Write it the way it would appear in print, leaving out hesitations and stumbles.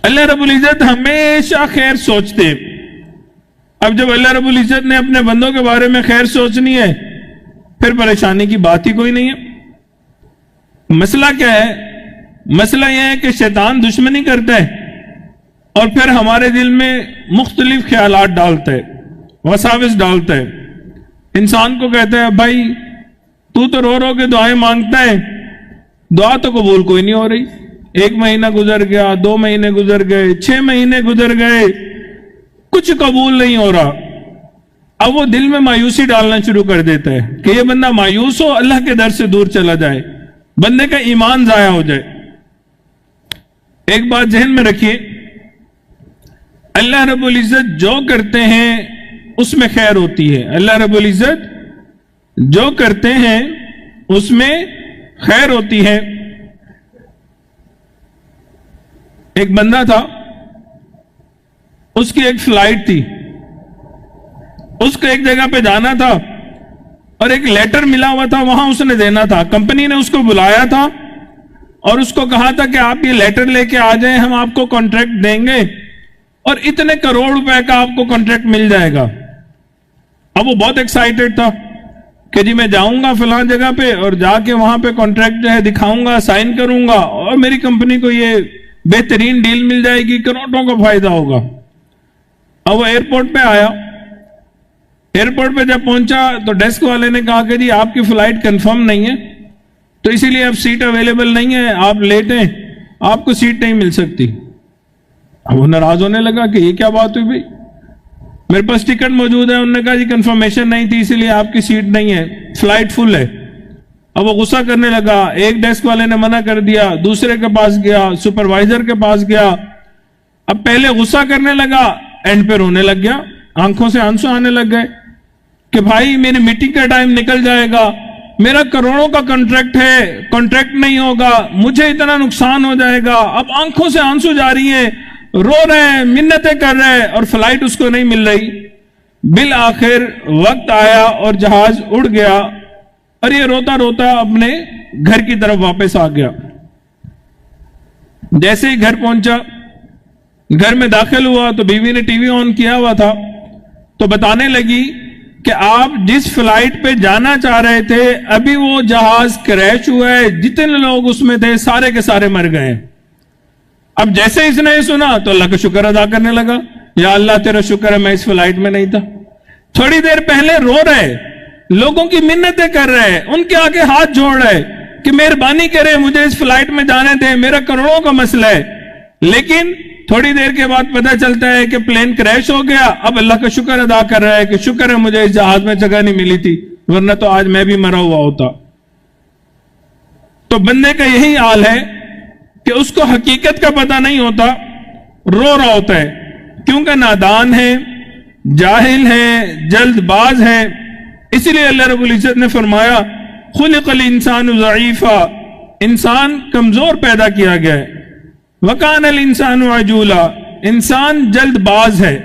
اللہ رب العزت ہمیشہ خیر سوچتے. اب جب اللہ رب العزت نے اپنے بندوں کے بارے میں خیر سوچنی ہے پھر پریشانی کی بات ہی کوئی نہیں ہے. مسئلہ کیا ہے؟ مسئلہ یہ ہے کہ شیطان دشمنی کرتا ہے اور پھر ہمارے دل میں مختلف خیالات ڈالتا ہے، وساوس ڈالتا ہے. انسان کو کہتا ہے بھائی تو رو رو کے دعائیں مانگتا ہے، دعا تو قبول کوئی نہیں ہو رہی. 1 مہینہ گزر گیا، 2 مہینے گزر گئے، 6 مہینے گزر گئے، کچھ قبول نہیں ہو رہا. اب وہ دل میں مایوسی ڈالنا شروع کر دیتا ہے کہ یہ بندہ مایوس ہو، اللہ کے در سے دور چلا جائے، بندے کا ایمان ضائع ہو جائے. ایک بات ذہن میں رکھیے، اللہ رب العزت جو کرتے ہیں اس میں خیر ہوتی ہے. اللہ رب العزت جو کرتے ہیں اس میں خیر ہوتی ہے. ایک بندہ تھا، اس کی ایک فلائٹ تھی، اس کو ایک جگہ پہ جانا تھا اور ایک لیٹر ملا ہوا تھا، وہاں اس نے دینا تھا. کمپنی نے اس کو بلایا تھا اور اس کو کہا تھا کہ آپ یہ لیٹر لے کے آ جائیں، ہم آپ کو کانٹریکٹ دیں گے اور اتنے کروڑ روپے کا آپ کو کانٹریکٹ مل جائے گا. اب وہ بہت ایکسائٹڈ تھا کہ جی میں جاؤں گا فلاں جگہ پہ اور جا کے وہاں پہ کانٹریکٹ جو ہے دکھاؤں گا، سائن کروں گا اور میری کمپنی کو یہ بہترین ڈیل مل جائے گی، کروڑوں کا فائدہ ہوگا. اب وہ ایئرپورٹ پہ آیا. ایئرپورٹ پہ جب پہنچا تو ڈیسک والے نے کہا کہ جی آپ کی فلائٹ کنفرم نہیں ہے تو اسی لیے اب سیٹ اویلیبل نہیں ہے، آپ لیٹ ہیں، آپ کو سیٹ نہیں مل سکتی. اب وہ ناراض ہونے لگا کہ یہ کیا بات ہوئی بھائی، میرے پاس ٹکٹ موجود ہے. انہوں نے کہا جی کنفرمیشن نہیں تھی اسی لیے آپ کی سیٹ نہیں ہے، فلائٹ فل ہے. اب وہ غصہ کرنے لگا. ایک ڈیسک والے نے منع کر دیا، دوسرے کے پاس گیا، سپروائزر کے پاس گیا. اب پہلے غصہ کرنے لگا، اینڈ پہ رونے لگ گیا، آنکھوں سے آنسو آنے لگ گئے کہ بھائی میری میٹنگ کا ٹائم نکل جائے گا، میرا کروڑوں کا کانٹریکٹ ہے، کانٹریکٹ نہیں ہوگا، مجھے اتنا نقصان ہو جائے گا. اب آنکھوں سے آنسو جاری ہیں، رو رہے ہیں، منتیں کر رہے ہیں اور فلائٹ اس کو نہیں مل رہی. بالآخر وقت آیا اور جہاز اڑ گیا اور یہ روتا روتا اپنے گھر کی طرف واپس آ گیا. جیسے ہی گھر پہنچا، گھر میں داخل ہوا تو بیوی نے ٹی وی آن کیا ہوا تھا تو بتانے لگی کہ آپ جس فلائٹ پہ جانا چاہ رہے تھے ابھی وہ جہاز کریش ہوا ہے، جتنے لوگ اس میں تھے سارے کے سارے مر گئے. اب جیسے اس نے یہ سنا تو اللہ کا شکر ادا کرنے لگا، یا اللہ تیرا شکر ہے میں اس فلائٹ میں نہیں تھا. تھوڑی دیر پہلے رو رہے، لوگوں کی منتیں کر رہے، ان کے آگے ہاتھ جوڑ رہے کہ مہربانی کرے مجھے اس فلائٹ میں جانے دیں، میرا کروڑوں کا مسئلہ ہے. لیکن تھوڑی دیر کے بعد پتہ چلتا ہے کہ پلین کریش ہو گیا. اب اللہ کا شکر ادا کر رہا ہے کہ شکر ہے مجھے اس جہاز میں جگہ نہیں ملی تھی، ورنہ تو آج میں بھی مرا ہوا ہوتا. تو بندے کا یہی حال ہے کہ اس کو حقیقت کا پتہ نہیں ہوتا، رو رہا ہوتا ہے کیونکہ نادان ہے، جاہل ہے، جلد باز ہے. اسی لیے اللہ رب العزت نے فرمایا خلق الانسان ضعیفا، انسان کمزور پیدا کیا گیا ہے. وَكَانَ الْإِنسَانُ عَجُولًا، انسان جلد باز ہے.